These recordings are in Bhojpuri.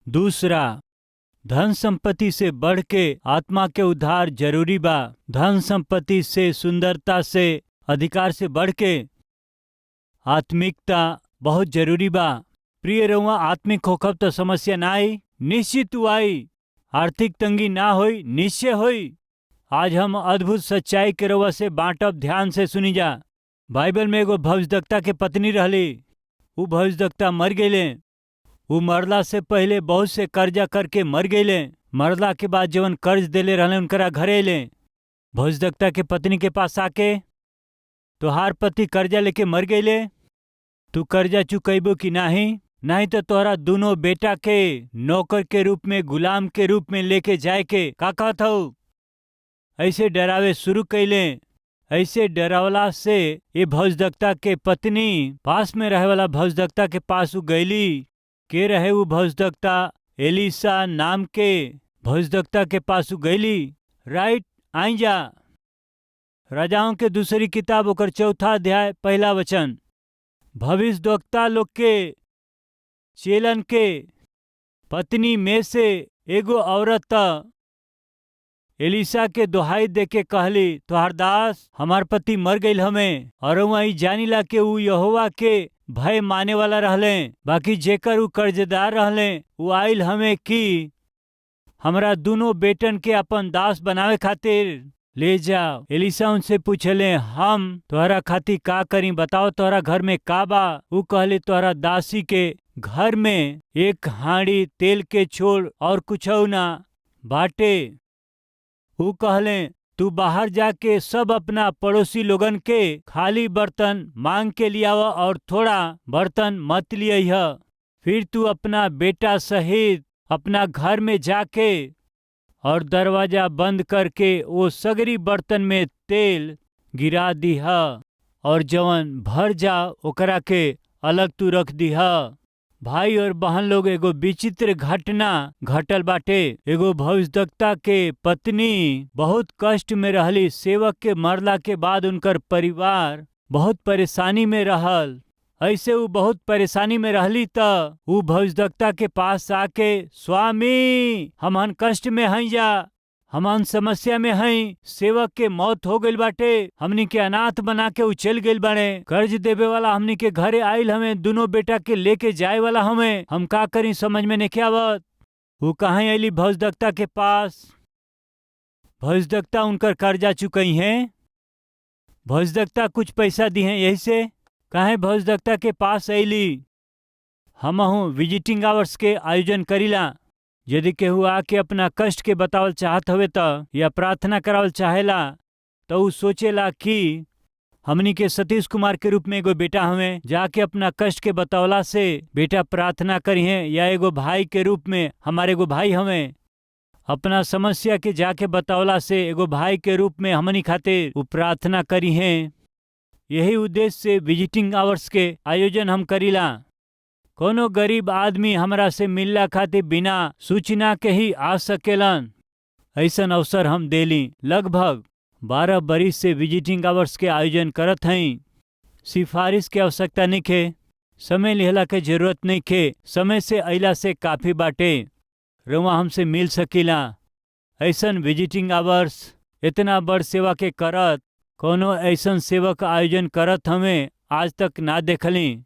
दूसरा, धन संपत्ति से बढ़ के आत्मा के उद्धार जरूरी बा। धन संपत्ति से, सुंदरता से, अधिकार से बढ़ के आत्मिकता बहुत जरूरी बा। प्रिय रहुआ, आत्मिक होखब तो समस्या ना आई, निश्चित आई। आर्थिक तंगी ना होई, निश्चय होई। आज हम अद्भुत सच्चाई के रहुआ से बांटब, ध्यान से सुनी जा। बाइबल में एगो भविष्यद्वक्ता के पत्नी रहली। वो भविष्यद्वक्ता मर गईले। वो मरला से पहले बहुत से कर्जा करके मर गईले। मरला के बाद जवन कर्ज देले रहले उनकरा घरे अइले। भविष्यद्वक्ता के पत्नी के पास आके, तोहार पति कर्जा लेके मर गईले, तू कर्जा चुकैबो कि नहीं? नहीं तो तोहरा दोनों बेटा के नौकर के रूप में, गुलाम के रूप में लेके जाए के का कहत हऊ? ऐसे डरावे शुरू कैले। ऐसे डरावला से ये भविष्यद्वक्ता के पत्नी पास में रहे वाला भविष्यद्वक्ता के पास गईली। के रहे वो भविष्यद्वक्ता? एलिशा नाम के भविष्यद्वक्ता के पास गईली। राइट, आई जा। राजाओं के दूसरी किताब ओकर 4 अध्याय 1 वचन। भविष्यद्वक्ता लोग के चेलन के पत्नी में से एगो औरत एलिशा के दोहाई देके कहली, तोहार दास हमार पति मर गईल हमें, और वही जानिला के ऊ यहोवा के भय माने वाला रहले। बाकी जेकर ऊ कर्जदार रहले, ऊ आइल हमें कि हमरा दोनों बेटन के अपन दास बनावे खातिर ले जाओ। एलिशा उनसे पूछले, हम तोहरा खातिर का करी, बताओ तोहरा घर में का बा? ऊ कहले, तोहरा दासी के घर में 1 हांडी तेल के छोड़ और कुछ ना बाटे। ऊ कहले, तू बाहर जाके सब अपना पड़ोसी लोगन के खाली बर्तन मांग के लियावा और थोड़ा बर्तन मत लिया। फिर तू अपना बेटा सहित अपना घर में जाके और दरवाजा बंद करके वो सगरी बर्तन में तेल गिरा दीहा, और जवन भर जा ओकरा के अलग तू रख दीहा। भाई और बहन लोग, एगो विचित्र घटना घटल बाटे। एगो भविष्यद्वक्ता के पत्नी बहुत कष्ट में रहली। सेवक के मरला के बाद उनकर परिवार बहुत परेशानी में रहल। ऐसे वो बहुत परेशानी में रहली त वो भविष्यद्वक्ता के पास आके, स्वामी हमन कष्ट में हई जा, हमन समस्या में हई, सेवक के मौत हो गईल बाटे, हमनी के अनाथ बना के उचल गईल बाड़े, कर्ज देवे वाला हमनी के घरे आइल हमें, दोनों बेटा के लेके जाए वाला हमें, हम का करी समझ में नहीं आवत। वो कहाँ आइली? भविष्यद्वक्ता के पास। भविष्यद्वक्ता उनकर कर्जा चुकई हैं। भविष्यद्वक्ता कुछ पैसा दी हैं, यही से काहे भविष्यद्वक्ता के पास अइली। हमहू विजिटिंग आवर्स के आयोजन करीला। यदि केहू आके अपना कष्ट के बतावल चाहत हवे त या प्रार्थना करावल चाहेला तो ऊ सोचेला कि हमनी के सतीश कुमार के रूप में एगो बेटा हमें, जाके अपना कष्ट के बतौला से बेटा प्रार्थना करी हैं, या एगो भाई के रूप में हमारे एगो भाई हमें अपना समस्या के जाके बतौला से एगो भाई के रूप में हमनी खातिर वो प्रार्थना करी हैं। यही उद्देश्य से विजिटिंग आवर्स के आयोजन हम करीला। कोनो गरीब आदमी हमरा से मिलला खातिर बिना सूचना के ही आ सकेलन, ऐसन अवसर हम देली। लगभग 12 बरिस से विजिटिंग आवर्स के आयोजन करत हई। सिफारिश के आवश्यकता नहीं खे, समय लिहला के जरूरत नहीं खे, समय से अइला से काफी बाटे। रउआ हमसे मिल सकीला। ऐसन विजिटिंग आवर्स इतना बड़ सेवा के करत कोनो ऐसन सेवा का आयोजन करत हमें आज तक ना देखली।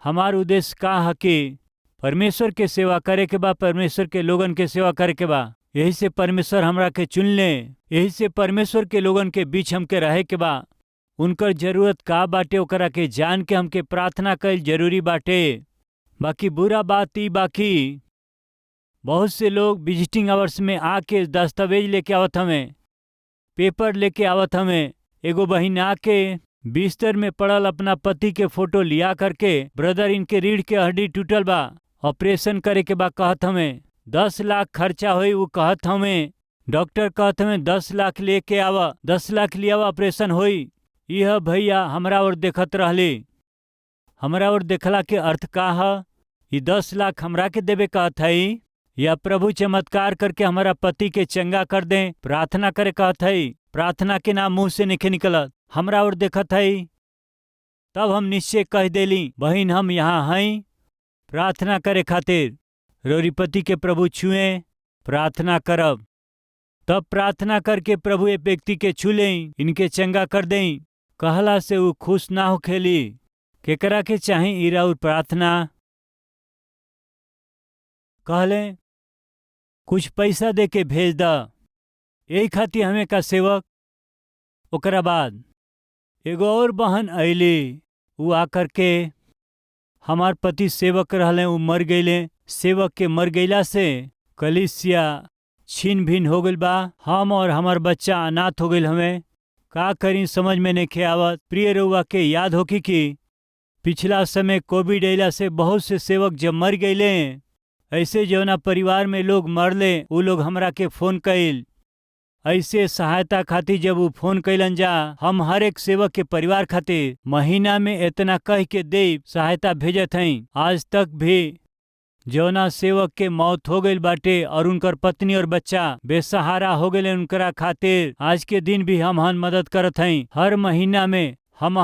हमार उद्देश्य का है कि परमेश्वर के सेवा करे के बा, परमेश्वर के लोगन के सेवा करे के बा। यही से परमेश्वर हमरा के चुन ले। यही से परमेश्वर के लोगन के बीच हमके रहे के बा। उनकर जरूरत का बाटे ओकरा के जान के हमके प्रार्थना कईल जरूरी बाटे। बाकी बुरा बात ई बाकी बहुत से लोग विजिटिंग आवर्स में आके दस्तावेज लेके आवत हमें, पेपर लेके आवत हमें। एगो बहिन आके बिस्तर में पड़ल अपना पति के फोटो लिया करके, ब्रदर इनके रीढ़ के हड्डी टूटल बा, ऑपरेशन करे के बा कहत हमें, 10 लाख खर्चा होई वो कहत हमें। डॉक्टर कहत हमें 10 लाख लेके आवा, 10 लाख लिया ऑपरेशन होई। यह भैया हमरा और देखत रहले। हमरा और देखला के अर्थ का है? ये 10 लाख हमरा के देवे कहत हई या प्रभु चमत्कार करके हमारा पति के चंगा कर दें, प्रार्थना करे कहत हई। प्रार्थना के नाम मुंह से नहीं निकलत, हमरा और देखत हई। तब हम निश्चय कह देली, बहिन हम यहाँ हई प्रार्थना करे खातिर, रोरी पति के प्रभु छुए प्रार्थना करब। तब प्रार्थना करके प्रभु एक व्यक्ति के छू लें, इनके चंगा कर दें। कहला से वो खुश ना हो खेली। केकरा के चाही इरा और प्रार्थना? कहले कुछ पैसा दे के भेज दा, यही खातिर हमें का सेवक। ओकरा बाद एगो और बहन अली, वो आकर के हमार पति सेवक रहले, वो मर गईले। सेवक के मर गईला से कलीसिया छीन भिन हो गइल बा। हम और हमार बच्चा अनाथ हो गइल। हमें का करी समझ में नहीं आवत। प्रिय रउआ के याद होकी कि पिछला समय कोविड अइला से बहुत से सेवक जब मर गईले, ऐसे जौना परिवार में लोग मरले वो लोग हमरा के फोन कइल। ऐसे सहायता खातिर जब वो फोन कैलन जा, हम हर एक सेवक के परिवार खातिर महीना में इतना कह के दे सहायता भेजत हई। आज तक भी जौना सेवक के मौत हो गई बाटे और उनकर पत्नी और बच्चा बेसहारा हो गए, उनकरा खातिर आज के दिन भी हम मदद करत हई। हर महीना में हम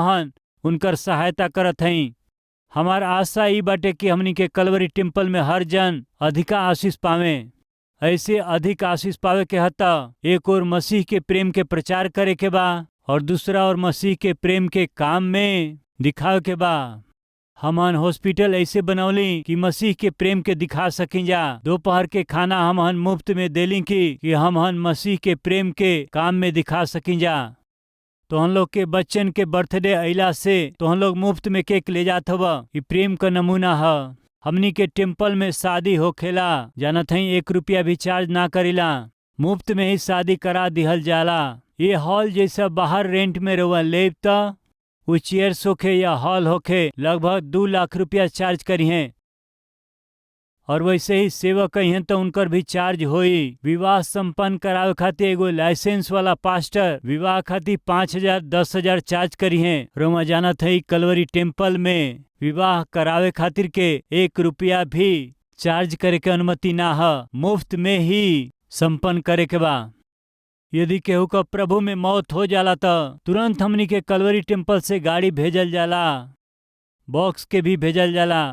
उनकर सहायता करत हई। हमार आशा ई बाटे कि हमनी के कलवरी टेम्पल में हर जन अधिका आशीष पावे। ऐसे अधिक आशीष पावे के हता एक और मसीह के प्रेम के प्रचार करे के बा और दूसरा और मसीह के प्रेम के काम में दिखावे के बा। हमन हॉस्पिटल ऐसे बनौली कि मसीह के प्रेम के दिखा सकें जा। दोपहर के खाना हमन मुफ्त में देली कि हमन मसीह के प्रेम के काम में दिखा सकें जा। तो हम लोग के बच्चन के बर्थडे अइला से तो हम लोग मुफ्त में केक ले जात हवा। ये प्रेम का नमूना है। हमनी के टेम्पल में शादी होखेला, जानत हई 1 रुपया भी चार्ज ना करेला, मुफ्त में ही शादी करा दिहल जाला। ये हॉल जैसा बाहर रेंट में रहुआ लेब त वो चेयर्स होखे या हॉल होखे लगभग 2 लाख रुपया चार्ज करी हैं। और वैसे ही सेवक कहीं तो उनकर भी चार्ज होई। विवाह संपन्न करावे खातिर एगो लाइसेंस वाला पास्टर विवाह खातिर 5,000 10,000 चार्ज करी हैं। रोमा जानत है कलवरी टेम्पल में विवाह करावे खातिर के 1 रुपया भी चार्ज करे के अनुमति ना है, मुफ्त में ही संपन्न करे के बा। यदि केहू का प्रभु में मौत हो जाला तो तुरंत हमनी के कलवरी टेम्पल से गाड़ी भेजल जाला, बॉक्स के भी भेजल जाला।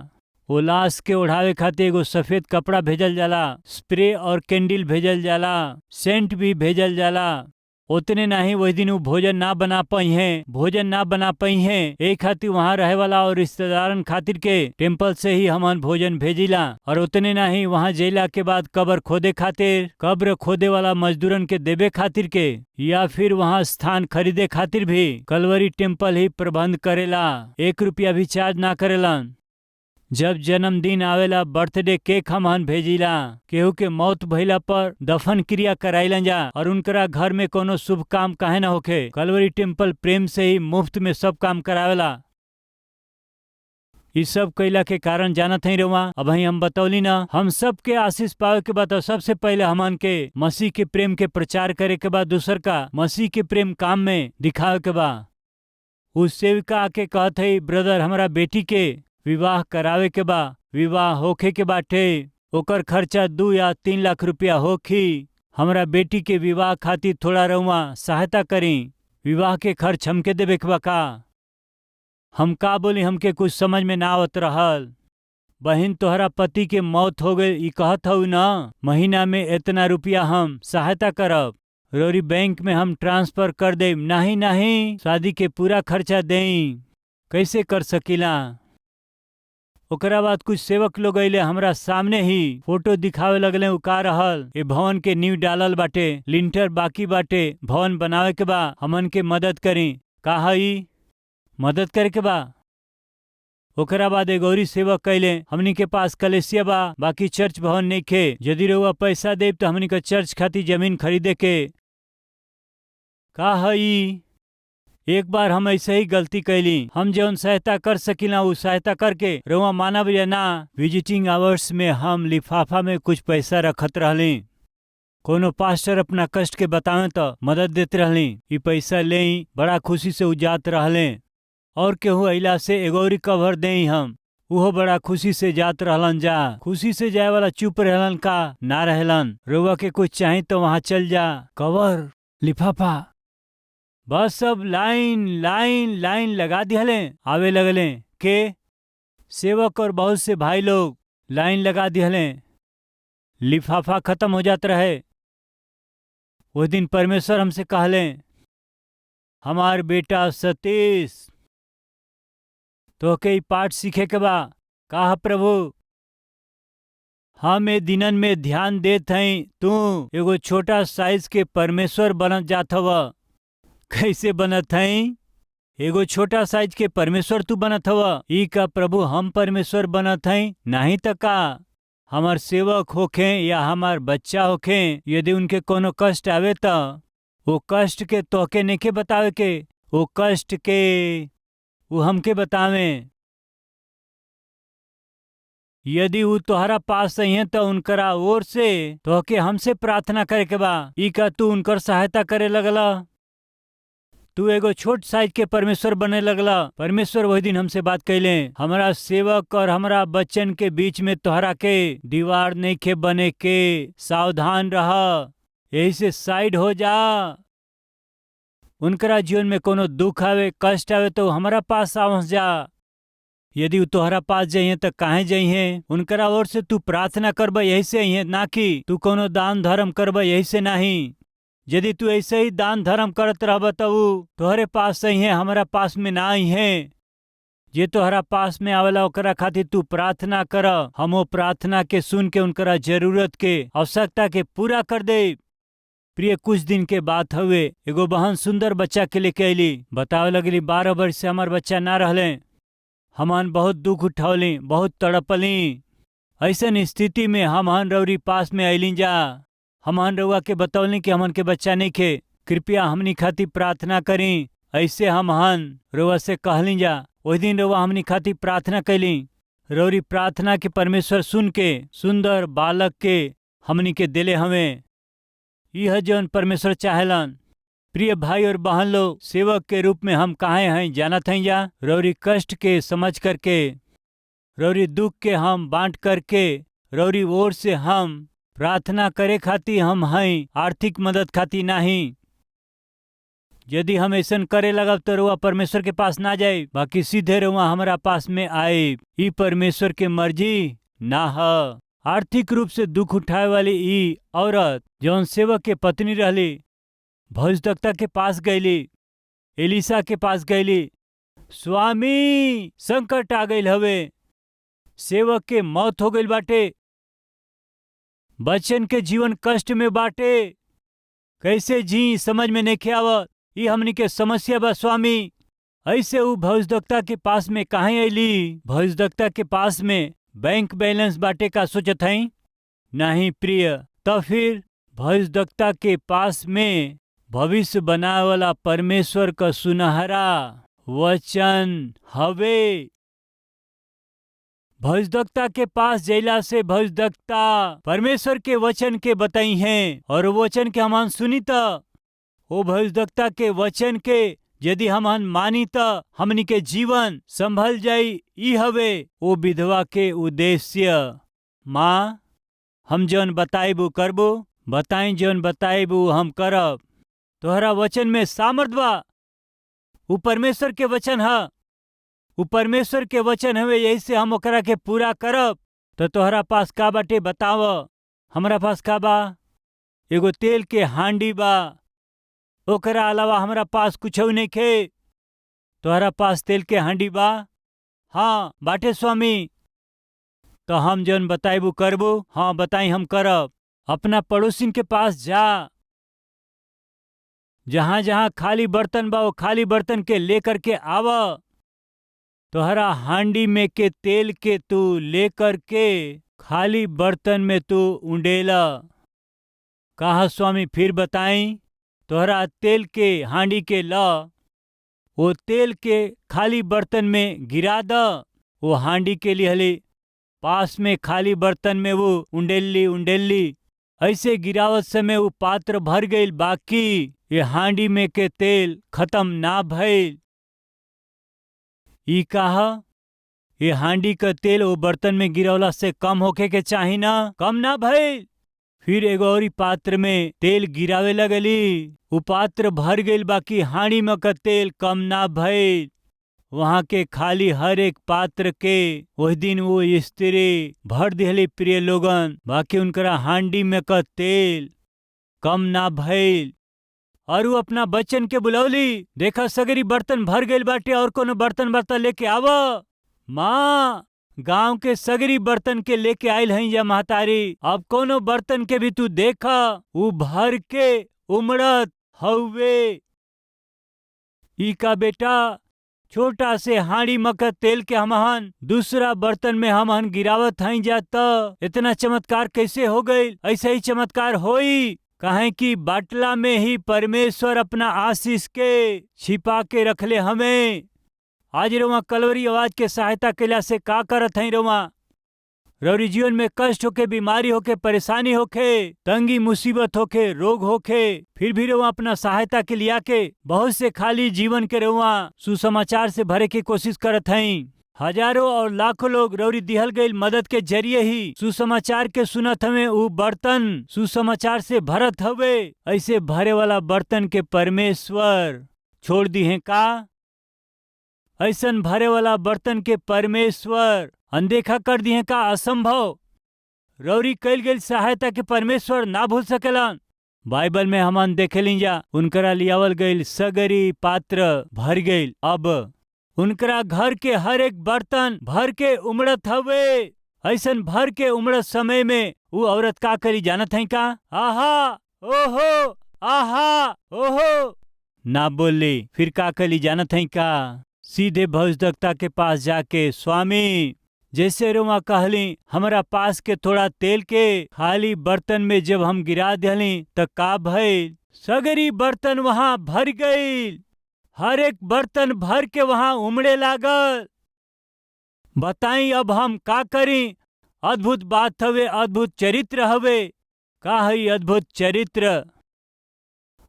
वो लाश के ओढ़ावे खातिर एगो सफेद कपड़ा भेजल जाला, स्प्रे और कैंडल भेजल जाला, सेंट भी भेजल जाला। उतने नहीं वही दिन वो भोजन ना बना पाई हैं। एक खातिर वहाँ रहे वाला और रिश्तेदारन खातिर के टेम्पल से ही हमन भोजन भेजिला। और उतने नहीं वहाँ जइला के बाद कब्र खोदे वाला मजदूरन के देवे खातिर के या फिर वहाँ स्थान खरीदे खातिर भी कलवरी टेम्पल ही प्रबंध करेला। 1 रुपया भी चार्ज ना करेलन। जब जन्मदिन आवेला बर्थडे केक हमन भेजिला। केहू के मौत भइला पर दफन क्रिया कराइलन जा और उनकरा घर में कोनो शुभ काम काहे ना होखे, कलवरी टेम्पल प्रेम से ही मुफ्त में सब काम करावेला। इस सब कैला के कारण जानत है रउआ, अब हम बतौली ना, हम सब के आशीष पावे के बाद सबसे पहले हमन के मसीह के प्रेम के प्रचार करे के बाद दूसर का मसीह के प्रेम काम में दिखावे के बा। उस सेविका आके कहत है, ब्रदर हमारा बेटी के विवाह करावे के बा, विवाह होखे के बाटे, ओकर खर्चा 2 या 3 लाख रुपया होखी। हमरा बेटी के विवाह खातिर थोड़ा रउआ सहायता करी, विवाह के खर्च हमके देवे के बा का। हम का बोली, हमके कुछ समझ में ना आवत रहल। बहन तोहरा पति के मौत हो गई, ई कहत हऊ ना महीना में इतना रुपया हम सहायता करब, रोरी बैंक में हम ट्रांसफर कर दे। नहीं शादी के पूरा खर्चा देई, कैसे कर सकीला। ओकरा बाद कुछ सेवक लोग अइले, हमरा सामने ही फोटो दिखावे लगले। उ का रहल, ए भवन के नींव डालल बाटे, लिंटर बाकी बाटे, भवन बनावे के बा, हमन के मदद करी। का हई मदद करे के बा। ओकरा बाद एगो औरी सेवक कैले, हमनी के पास कलेसिया बा, बाकी चर्च भवन नहीं खे, यदि रउआ पैसा देब तो हमनी के चर्च खातिर जमीन खरीदे के। का हई एक बार हम ऐसे ही गलती कैली, हम जौन सहायता कर सकीला वो सहायता करके रउआ मानब या ना। विजिटिंग आवर्स में हम लिफाफा में कुछ पैसा रखत रहली। कोनो पास्टर अपना कष्ट के बतावे तो मदद देते रहली, ये पैसा ले बड़ा खुशी से उजात रहले। और केहू अइला से एगो कवर दे हम, उहो बड़ा खुशी से जात रहलन जा। खुशी से जाए वाला चुप रहलन का ना रहलन। रउआ के कुछ चाही तो वहां चल जा। कवर, लिफाफा, बस सब लाइन लाइन लाइन लगा दिहले। आवे लगले के सेवक और बहुत से भाई लोग लाइन लगा दिहले। लिफाफा खत्म हो जात रहे। वो दिन परमेश्वर हमसे कहले, हमार बेटा सतीश तो के ई पाठ सीखे के बा। कहा प्रभु, हम ए दिनन में ध्यान देत हई तू एगो छोटा साइज के परमेश्वर बनत जात हव। कैसे बनत हई? एगो छोटा साइज के परमेश्वर तू बनत हव। ई का प्रभु हम परमेश्वर बनत हई? नहीं त का हमार सेवक होखे या हमार बच्चा होखे, यदि उनके कोनो कष्ट आवे त वो कष्ट के तोहके नेके बतावे के, वो कष्ट के वो हमके बतावे। यदि वो तोहरा पास है तो उनकरा ओर से तोहके हमसे प्रार्थना करे के बा। ई का तू उनकर सहायता करे लगला? तू एगो छोट साइज के परमेश्वर बने लगला। परमेश्वर वही दिन हमसे बात कैले, हमारा सेवक और हमारा बच्चन के बीच में तोहरा के दीवार नहीं के बने के, सावधान रहा, यही से साइड हो जा। उनकरा जीवन में कोनो दुख आवे, कष्ट आवे तो हमारा पास आवस जा। यदि वो तोहरा पास जाइए तो काहे जाइए? उनकरा ओर से तू प्रार्थना करब, यही से अइहे, ना कि तू कोनो दान धर्म करब, यही से नहीं। यदि तू ऐसे ही दान धर्म करत रहब तो तोहरे पास अइहे, हमारा पास में ना अइहे। जे तोहरा पास में आवेला ओकरा खातिर तू प्रार्थना कर, हम वो प्रार्थना के सुन के उनकरा जरूरत के आवश्यकता के पूरा कर दे। प्रिय, कुछ दिन के बात हुए, एगो बहन सुंदर बच्चा के लेके अली। बतावे लगली 12 वर्ष से हमार बच्चा ना रहले। हमन बहुत दुख उठौली, बहुत तड़पली। ऐसन स्थिति में हमन रउरी पास में अली जा। हमन रउआ के बतौली कि हमन के बच्चा नहीं खे, कृपया हमनी खातिर प्रार्थना करी। ऐसे हमन रउआ से कहली जा। वही दिन रउआ हमनी खातिर प्रार्थना कैली। रउरी प्रार्थना के परमेश्वर सुन के सुंदर बालक के हमनी के दिले हमें। यह जौन परमेश्वर चाहेलन। प्रिय भाई और बहन लोग, सेवक के रूप में हम काहे हैं जानत हैं जा? रउरी कष्ट के समझ करके, रउरी दुख के हम बांट करके, रउरी ओर से हम प्रार्थना करे खातिर हम हैं, आर्थिक मदद खातिर नहीं। यदि हम ऐसा करे लगब तो रुआ परमेश्वर के पास ना जाए, बाकी सीधे रुआ हमारा पास में आए। ई परमेश्वर के मर्जी ना है। आर्थिक रूप से दुख उठाए वाली ई औरत जौन सेवक के पत्नी रहली, भविष्यवक्ता के पास गईली, एलिसा के पास गईली। स्वामी, संकट आ गईल हवे, सेवक के मौत हो गईल बाटे, बच्चन के जीवन कष्ट में बाटे, कैसे जी समझ में नहीं आवत, ये हमनी के समस्या बा स्वामी। ऐसे वो भविष्यवक्ता के पास में काहे अली? भविष्यवक्ता के पास में बैंक बैलेंस बाटे का सोचत हई? नहीं प्रिय। तो फिर भविष्यवक्ता के पास में भविष्य बनाए वाला परमेश्वर का सुनहरा वचन हवे। भविष्यवक्ता के पास जैला से भविष्यवक्ता परमेश्वर के वचन के बताई हैं, और वचन के हम सुनी त वो भविष्यवक्ता के वचन के यदि हम मानी त हमनी के जीवन संभल जाई। ई हवे वो विधवा के उद्देश्य। माँ, हम जौन बताइबू करबू, बताई जौन बताइबू हम करब। तोहरा वचन में सामर्थ बा। वो परमेश्वर के वचन है, वो परमेश्वर के वचन हवे, यही से हम ओकरा के पूरा करब। तो तोहरा पास का बाटे बताव। हमरा पास का बा? एगो तेल के हांडी बा, ओकरा अलावा हमरा पास कुछ नहीं खे। तोहरा पास तेल के हांडी बा? हाँ बाटे स्वामी। तो हम जौन बताइबू करबू। हाँ बताई हम करब। अपना पड़ोसिन के पास जा, जहां जहां खाली बर्तन बा वो खाली बर्तन के लेकर के आव। तोहरा हांडी में के तेल के तू लेकर के खाली बर्तन में तू उंडेला। कहा स्वामी फिर बताई? तोहरा तेल के हांडी के ला, वो तेल के खाली बर्तन में गिरा द। वो हांडी के लिए पास में खाली बर्तन में वो उंडेली ऐसे गिरावत समय वो पात्र भर गईल, बाकी ये हांडी में के तेल खत्म ना भइल। ई कहा ये हांडी का तेल वो बर्तन में गिरवला से कम होके के चाही ना, कम ना भइल। फिर एगो और पात्र में तेल गिरावे लगली, वो पात्र भर गईल, बाकी हांडी में का तेल कम ना भइल। वहां के खाली हर एक पात्र के वही दिन वो स्त्री भर दिहली प्रिय लोगन, बाकी उनकरा हांडी में का तेल कम ना भइल। और वो अपना बच्चन के बुलौली, देखा सगरी बर्तन भर गईल बाटे, और कोनो बर्तन बर्तन लेके आव। माँ, गांव के सगरी बर्तन के लेके आयल हई या महतारी, अब कोनो बर्तन के भी तू देखा उ भर के उमड़त हउवे। ई का बेटा, छोटा से हांडी मकर तेल के हमहन दूसरा बर्तन में हमहन गिरावत हई जाता, इतना चमत्कार कैसे हो गई? ऐसे ही चमत्कार होई काहे कि बाटला में ही परमेश्वर अपना आशीष के छिपा के रखले हमें। आज रोमा कलवरी आवाज के सहायता कैला से का करत हई रोमा? रौरी जीवन में कष्ट होके, बीमारी होके, परेशानी होके, तंगी मुसीबत होके, रोग होके, फिर भी रोमा अपना सहायता के लिया के बहुत से खाली जीवन के रोमा सुसमाचार से भरे की कोशिश करत हई। हजारों और लाखों लोग रौरी दिहल गई मदद के जरिए ही सुसमाचार के सुनत हमें, उ बर्तन सुसमाचार से भरत हवे। ऐसे भरे वाला बर्तन के परमेश्वर छोड़ दी है का? ऐसन भरे वाला बर्तन के परमेश्वर अनदेखा कर दी है का? असंभव। रौरी कैल गई सहायता के परमेश्वर ना भूल सकेलन। बाइबल में हमन देखेली जा, उनकरा लियावल गईल सगरी पात्र भर गईल। अब उनकरा घर के हर एक बर्तन भर के उमड़त हवे। ऐसन भर के उमड़त समय में वो औरत का करी जानत है का? आहा ओहो, आहा ओहो ना बोली। फिर का करी जानत है का? सीधे भविष्यद्वक्ता के पास जाके, स्वामी जैसे रोमा कहली हमारा पास के थोड़ा तेल के खाली बर्तन में जब हम गिरा दिली त का भइल? सगरी बर्तन वहां भर गई। हर एक बर्तन भर के वहां उमड़े लागल। बताई अब हम का करी? अद्भुत बात हवे, अद्भुत चरित्र हवे। का है अद्भुत चरित्र?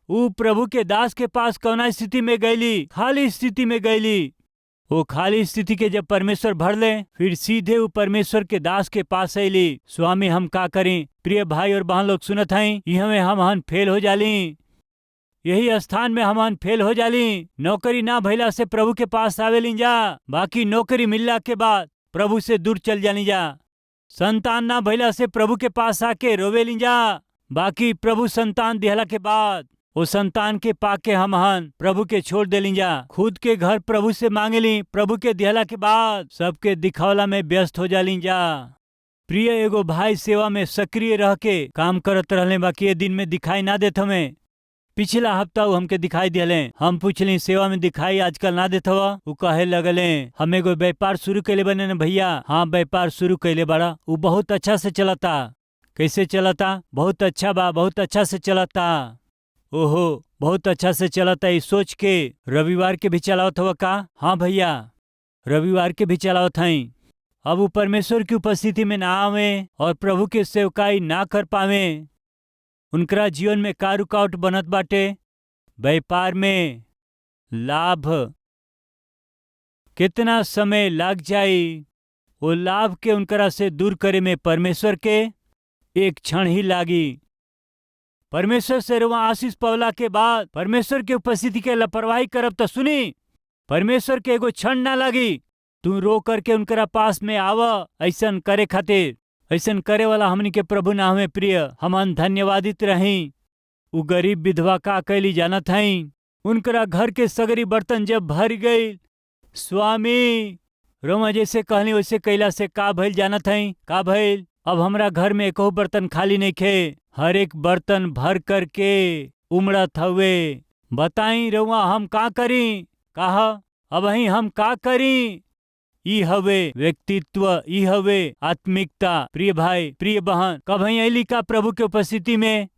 ऊ प्रभु के दास के पास कौना स्थिति में गईली? खाली स्थिति में गईली। वो खाली स्थिति के जब परमेश्वर भर ले, फिर सीधे वो परमेश्वर के दास के पास अली, स्वामी हम का करें? प्रिय भाई और बहन लोग सुनत हैं, यहाँ में हम फेल हो जाली, यही स्थान में हम फेल हो जाली। नौकरी ना भइला से प्रभु के पास आवेली जा, बाकी नौकरी मिलला के बाद प्रभु से दूर चल जानी जा। संतान ना भइला से प्रभु के पास आके रोवेली जा, बाकी प्रभु संतान दिहला के बाद वो संतान के पाके हमहन प्रभु के छोड़ देली जा। खुद के घर प्रभु से मांगेली, प्रभु के दिहला के बाद सबके दिखावला में व्यस्त हो जाली जा। प्रिय एगो भाई सेवा में सक्रिय रह के काम करत रहले, बाकी ये दिन में दिखाई ना देत हमें। पिछला हफ्ता वो हमके दिखाई दिले, हम पूछली सेवा में दिखाई आजकल ना देत हवा? वो कहे लगले हम एगो व्यापार शुरू कैले बने न भैया। हाँ, व्यापार शुरू कैले बड़ा, वो बहुत अच्छा से चलता। कैसे चलता? बहुत अच्छा बा, बहुत अच्छा से चलता। ओहो, बहुत अच्छा से चलता। ये सोच के रविवार के भी चलावत हुआ का? हाँ भैया, रविवार के भी चलावत हई। अब वो परमेश्वर की उपस्थिति में ना आवे और प्रभु के सेवकाई ना कर पावे, उनकरा जीवन में का रुकावट बनत बाटे? व्यापार में लाभ कितना समय लग जाई, वो लाभ के उनकरा से दूर करे में परमेश्वर के एक क्षण ही लागी। परमेश्वर से रुआ आशीष पवला के बाद परमेश्वर के उपस्थिति के लापरवाही करब तो सुनी, परमेश्वर के एगो क्षण ना लगी। तू रो करके उनकरा पास में आवा। ऐसन करे खातिर, ऐसन करे वाला हमनी के प्रभु ना हमें प्रिय, हमन धन्यवादित रही। उ गरीब विधवा का कैली जानत हई? उनकरा घर के सगरी बर्तन जब भर गई, स्वामी रोमा जैसे कहली वैसे कैला से का भइल जानत हई? का भइल? अब हमरा घर में एको बर्तन खाली नहीं खे, हर एक बर्तन भर करके उमड़त हवे। बताई रउआ हम का करी? कहा अब हम का करी? ई हवे व्यक्तित्व, ई हवे आत्मिकता। प्रिय भाई, प्रिय बहन, कब अली का प्रभु के उपस्थिति में?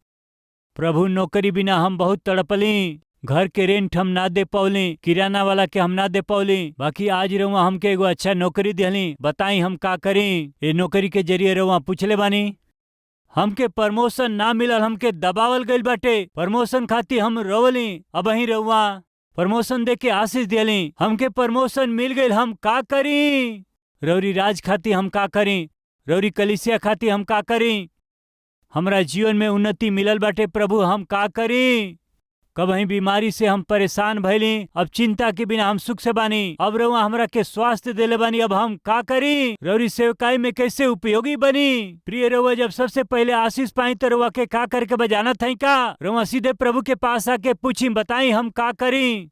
प्रभु नौकरी बिना हम बहुत तड़पली, घर के रेंट हम ना दे पौली, किराना वाला के हम ना दे पौली, बाकी आज रउआ हमके एगो अच्छा नौकरी दिहली। बताई हम का करी? ये नौकरी के जरिए रउआ पूछले बानी, हमके प्रमोशन ना मिलल, हमके दबावल गइल बाटे। प्रमोशन खातिर हम रोवली, अब रउआ प्रमोशन दे के आशीष दियली, हमके प्रमोशन मिल गई, हम का करी? रौरी राज खाती हम का करी, रौरी कलीसिया खाती हम का करी। हमरा जीवन में उन्नति मिलल बाटे प्रभु, हम का करी। कबही बीमारी से हम परेशान भइली, अब चिंता के बिना हम सुख से बानी। अब रउआ हमरा के स्वास्थ्य देले बानी, अब हम का करी। रउरी सेवकाई में कैसे उपयोगी बनी। प्रिय रउआ जब सबसे पहले आशीष पाई तो रउआ के का करके बजाना था का। रउआ सीधे प्रभु के पास आके पूछी, बताई हम का करी।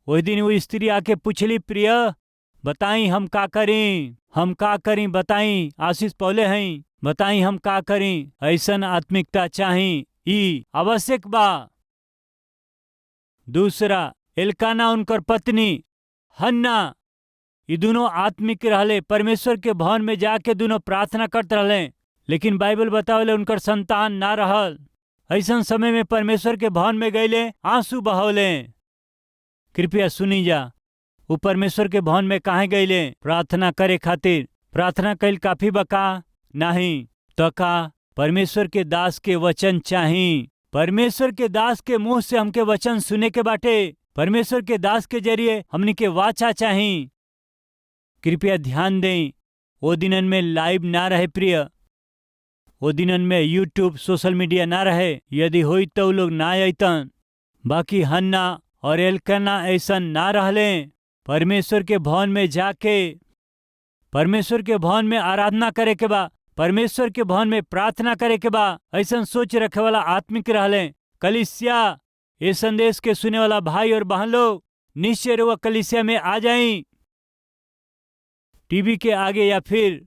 वही दिन वो स्त्री आके पूछली, प्रिय बताई हम का करी, हम का करी बताई। आशीष पौले हैं, बताई हम का करी। ऐसन आत्मिकता चाही, ई आवश्यक बा। दूसरा, एल्काना उनकर पत्नी हन्ना, ये दोनों आत्मिक रहले, परमेश्वर के भवन में जाके दोनों प्रार्थना करते रहले, लेकिन बाइबल बतावले उनकर संतान ना रहल। ऐसन समय में परमेश्वर के भवन में गईले, आंसू बहौले। कृपया सुनी जा, वो परमेश्वर के भवन में काहे गईले? प्रार्थना करे खातिर। प्रार्थना कैल काफी बका नहीं तो का परमेश्वर के दास के वचन चाही। परमेश्वर के दास के मुंह से हमके वचन सुने के बाटे। परमेश्वर के दास के जरिए हमनी के वाचा चाही। कृपया ध्यान दें, वो दिनन में लाइव ना रहे प्रिय, वो दिनन में यूट्यूब सोशल मीडिया ना रहे। यदि होई तो वो लोग ना अइतन। बाकी हन्ना और एल्काना ऐसा ना रहले। परमेश्वर के भवन में जाके परमेश्वर के भवन में आराधना करे के बा, परमेश्वर के भवन में प्रार्थना करे के बा, ऐसा सोच रखे वाला आत्मिक रहले। कलीसिया ये संदेश के सुने वाला भाई और बहन लोग निश्चय रुआ कलीसिया में आ जाएं। टीवी के आगे या फिर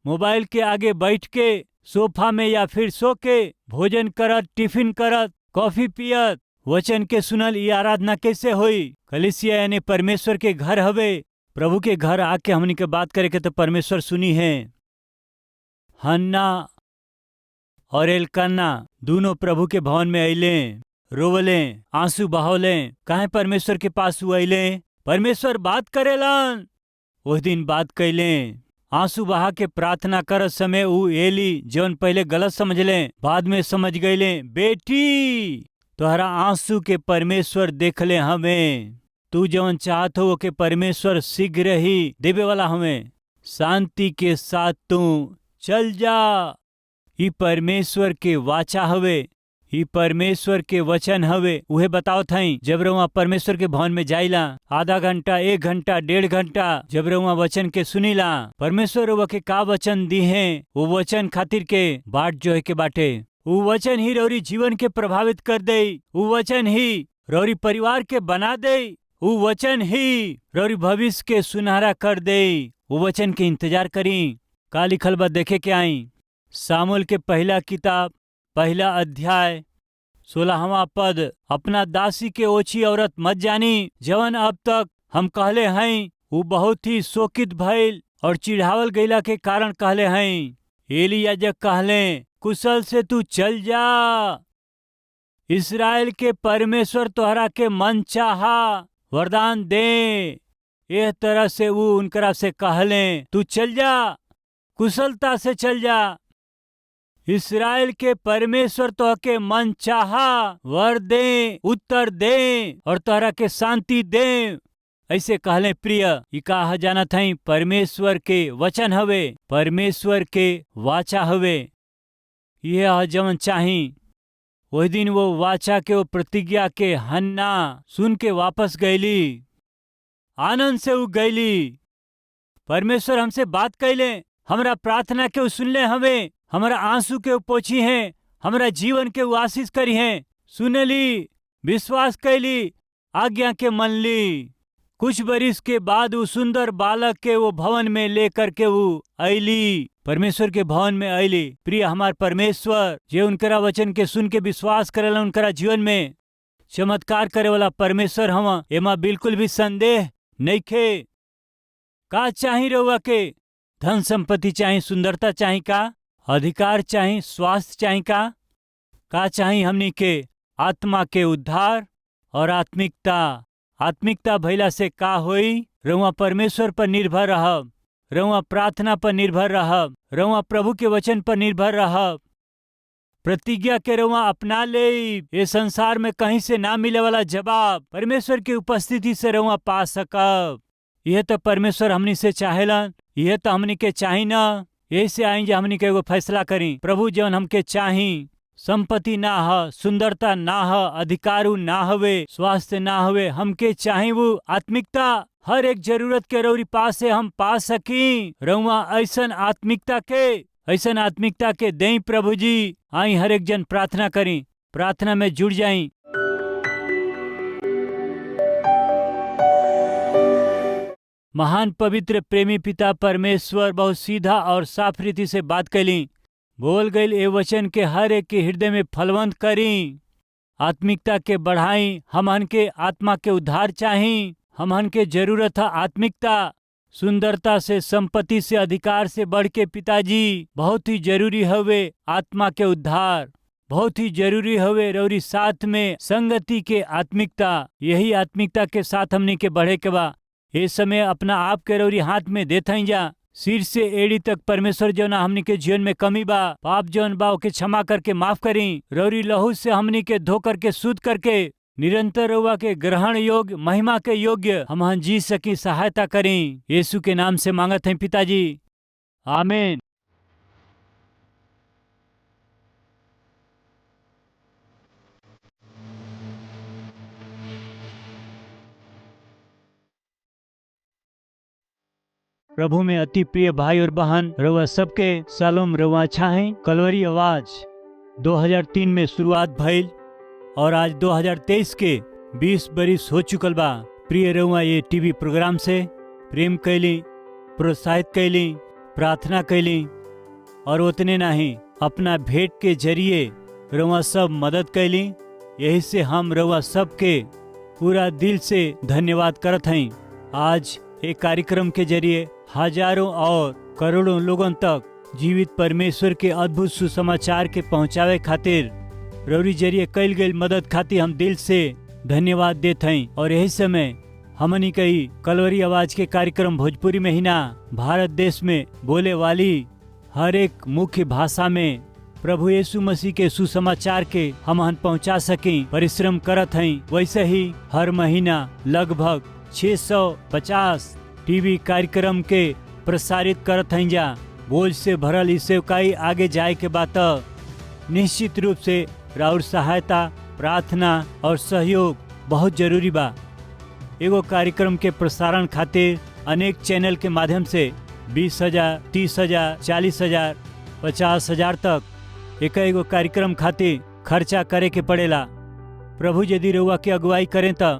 मोबाइल के आगे बैठ के सोफा में या फिर सो के भोजन करत, टिफिन करत, कॉफी पियत वचन के सुनल, ये आराधना कैसे हुई? कलीसिया यानी परमेश्वर के घर हवे। प्रभु के घर आके हमनी के बात करे के तो परमेश्वर सुनी है। हन्ना और एल्काना दोनों प्रभु के भवन में अइले, रोवले, आंसू बहावले। काहे परमेश्वर के पास अइले? परमेश्वर बात करेलन। उस दिन बात कैले, आंसू बहा के प्रार्थना करत समय ऊ एली जौन पहले गलत समझले, बाद में समझ गईले, बेटी तोहरा आंसू के परमेश्वर देखले हमें। तू जौन चाहत हो के परमेश्वर शीघ्र ही देवे वाला हमें। शांति के साथ तू चल जा। ई परमेश्वर के वाचा हवे, ई परमेश्वर के वचन हवे। उहे बताओ थई, जब रउआ परमेश्वर के भवन में जाइला, आधा घंटा, 1 घंटा, 1.5 घंटा जब रउआ वचन के सुनीला, परमेश्वर रउआ के का वचन दी है, वो वचन खातिर के बाट जो है के बाटे। वो वचन ही रौरी जीवन के प्रभावित कर दे। वो वचन ही रौरी परिवार के बना दे। वो वचन ही रौरी भविष्य के सुनहरा कर दे। वो वचन के इंतजार करी। का लिखल बा देखे के आई। सामुएल के पहला किताब, पहला अध्याय, 16वां पद। अपना दासी के ओछी औरत मत जानी, जवन अब तक हम कहले हैं वो बहुत ही शोकित भइल और चिढ़ावल गईला के कारण कहले हैं। एली याजक कहले, कुशल से तू चल जा। इस्राएल के परमेश्वर तोहरा के मन चाहा वरदान दे। एह तरह से वो उनकरा से कहले, तू चल जा, कुशलता से चल जा। इस्राएल के परमेश्वर तोहके मन चाहा वर दे, उत्तर दे और तोहरा के शांति दे। ऐसे कहले प्रिय, ई कहा जाना था परमेश्वर के वचन हवे, परमेश्वर के वाचा हवे। यह जवन चाही। वही दिन वो वाचा के, वो प्रतिज्ञा के हन्ना सुन के वापस गईली, आनंद से उ गईली। परमेश्वर हमसे बात कैले, हमरा प्रार्थना के उ सुनले हवे, हमरा आंसू के उ पोछी हैं, हमरा जीवन के उ आशीष करी हैं। सुनली, विश्वास कैली, आज्ञा के मन ली। कुछ बरिस के बाद वो सुंदर बालक के वो भवन में लेकर के वो अली, परमेश्वर के भवन में अली। प्रिय हमार परमेश्वर जे उनकरा वचन के सुन के विश्वास करेला, उनकरा जीवन में चमत्कार करे वाला परमेश्वर हवा, एमा बिल्कुल भी संदेह नइखे। का चाही रउआ के? धन संपत्ति चाही, सुंदरता चाही का? अधिकार चाही, स्वास्थ्य चाही का चाही? हमनी के आत्मा के उद्धार और आत्मिकता। आत्मिकता भइला से का होई? रउआ परमेश्वर पर निर्भर रहब, रउआ प्रार्थना पर निर्भर रहब, रउआ प्रभु के वचन पर निर्भर रहब। प्रतिज्ञा के रउआ अपना ले। ये संसार में कहीं से ना मिले वाला जवाब परमेश्वर की उपस्थिति से रउआ पा सकब। यह तो परमेश्वर हमनी से चाहेलन, यह तो हमनी के चाही न। यही से आई जे हमनी के एगो फैसला करी। प्रभु जौन हमके चाही, संपत्ति ना ह, सुंदरता ना ह, अधिकारू ना हवे, स्वास्थ्य ना हवे, हमके चाही वो आत्मिकता। हर एक जरूरत के रौरी पास से हम पा सकी। रउआ ऐसन आत्मिकता के देई प्रभु जी। आई हर एक जन प्रार्थना करी, प्रार्थना में जुड़ जाई। महान पवित्र प्रेमी पिता परमेश्वर बहुत सीधा और साफ रीति से बात कैली। बोल गईल ए वचन के हर एक के हृदय में फलवंत करी, आत्मिकता के बढ़ाई। हमहन के आत्मा के उद्धार चाही, हमहन के जरूरत है आत्मिकता। सुंदरता से, संपत्ति से, अधिकार से बढ़ के पिताजी बहुत ही जरूरी हवे आत्मा के उद्धार। बहुत ही जरूरी हवे रौरी साथ में संगति के आत्मिकता। यही आत्मिकता के साथ हमनी के बढ़े के बा। ये समय अपना आप के रौरी हाथ में देते जा। सिर से एड़ी तक परमेश्वर जौना हमनी के जीवन में कमी बा, पाप जौन बा ओके क्षमा करके माफ करी। रौरी लहू से हमनी के धो करके शुद्ध करके निरंतर रउआ के ग्रहण योग्य, महिमा के योग्य हम जी सकी सहायता करी। यीशु के नाम से मांगत हैं पिताजी, आमीन। प्रभु में अति प्रिय भाई और बहन, रउआ सबके सालोम रउआ अच्छा है। कलवरी आवाज 2003 में शुरुआत भइल और आज 2023 के 20 बरिस हो चुकल बा। प्रिय रउआ ये टीवी प्रोग्राम से प्रेम कैली, प्रोत्साहित कैली, प्रार्थना कैली और उतने नहीं अपना भेंट के जरिए रउआ सब मदद कैली। यही से हम रउआ सबके पूरा दिल से धन्यवाद करत हैं। आज एक कार्यक्रम के जरिए हजारों और करोड़ों लोगों तक जीवित परमेश्वर के अद्भुत सुसमाचार के पहुंचावे खातिर रौरी जरिए कैल गई मदद खातिर हम दिल से धन्यवाद देते हैं। और यही समय हमनी कई कलवरी आवाज के कार्यक्रम भोजपुरी में ही ना, भारत देश में बोले वाली हर एक मुख्य भाषा में प्रभु यीशु मसीह के सुसमाचार के हम पहुंचा सकें परिश्रम करत हैं। वैसे ही हर महीना लगभग 650 टीवी कार्यक्रम के प्रसारित करत हैं जा। बोझ से भरल इस सेवकाई आगे जाए के बात निश्चित रूप से राउर सहायता, प्रार्थना और सहयोग बहुत जरूरी बा। एगो कार्यक्रम के प्रसारण खातिर अनेक चैनल के माध्यम से 20,000, 30,000, 40,000, 50,000 तक एगो कार्यक्रम खातिर खर्चा करे के पड़ेला। प्रभु यदि रउआ के अगुवाई करें तो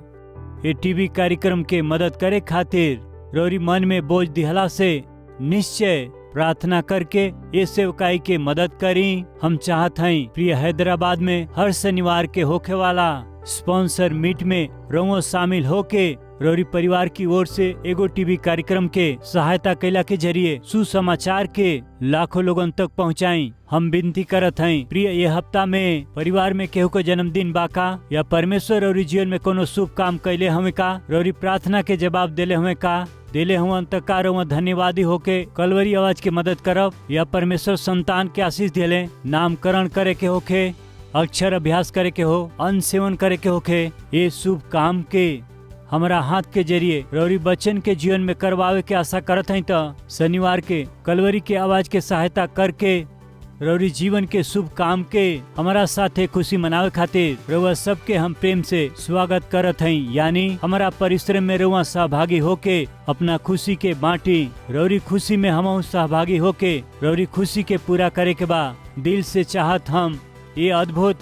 ये टीवी कार्यक्रम के मदद करे खातिर रौरी मन में बोझ दिहला से निश्चय प्रार्थना करके ये सेवकाई के मदद करी। हम चाहत हैं प्रिय हैदराबाद में हर शनिवार के होखे वाला स्पॉन्सर मीट में रउआ शामिल होके रौरी परिवार की ओर से एगो टीवी कार्यक्रम के सहायता कैला के जरिए सुसमाचार के लाखों लोगों तक पहुंचाई। हम विनती करत हैं प्रिय ये हफ्ता में परिवार में केहू को जन्मदिन बाका या परमेश्वर रौरी जीवन में कोनो शुभ काम कैले हमें का, रौरी प्रार्थना के जवाब देले हमें का, देले हुआ अंतकार धन्यवादी होके कलवरी आवाज के मदद करब या परमेश्वर संतान के आशीष देले, नामकरण करे के होके, अक्षर अभ्यास करे के हो, अन्न सेवन करे के होके, ये शुभ काम के हमारा हाथ के जरिए रौरी बच्चन के जीवन में करवावे के आशा करत हैं। तो शनिवार के कलवरी के आवाज के सहायता करके रौरी जीवन के शुभ काम के हमारा साथे खुशी मनावे खातिर रउआ सबके हम प्रेम से स्वागत करत हैं। यानी हमारा परिश्रम में रउआ सहभागी होके अपना खुशी के बांटी, रौरी खुशी में हम सहभागी होके रौरी खुशी के पूरा करे के बा। दिल से चाहत हम ये अद्भुत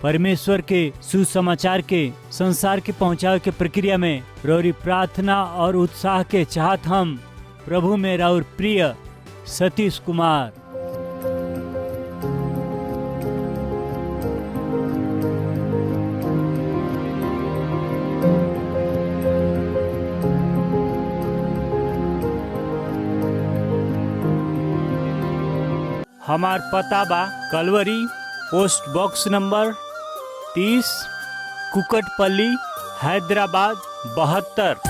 परमेश्वर के सुसमाचार के संसार के पहुंचावे के प्रक्रिया में रौरी प्रार्थना और उत्साह के चाहत हम प्रभु में राउर प्रिय सतीश कुमार। हमार पता बा Kalvari, post box number 30, Kukatpally, Hyderabad 72।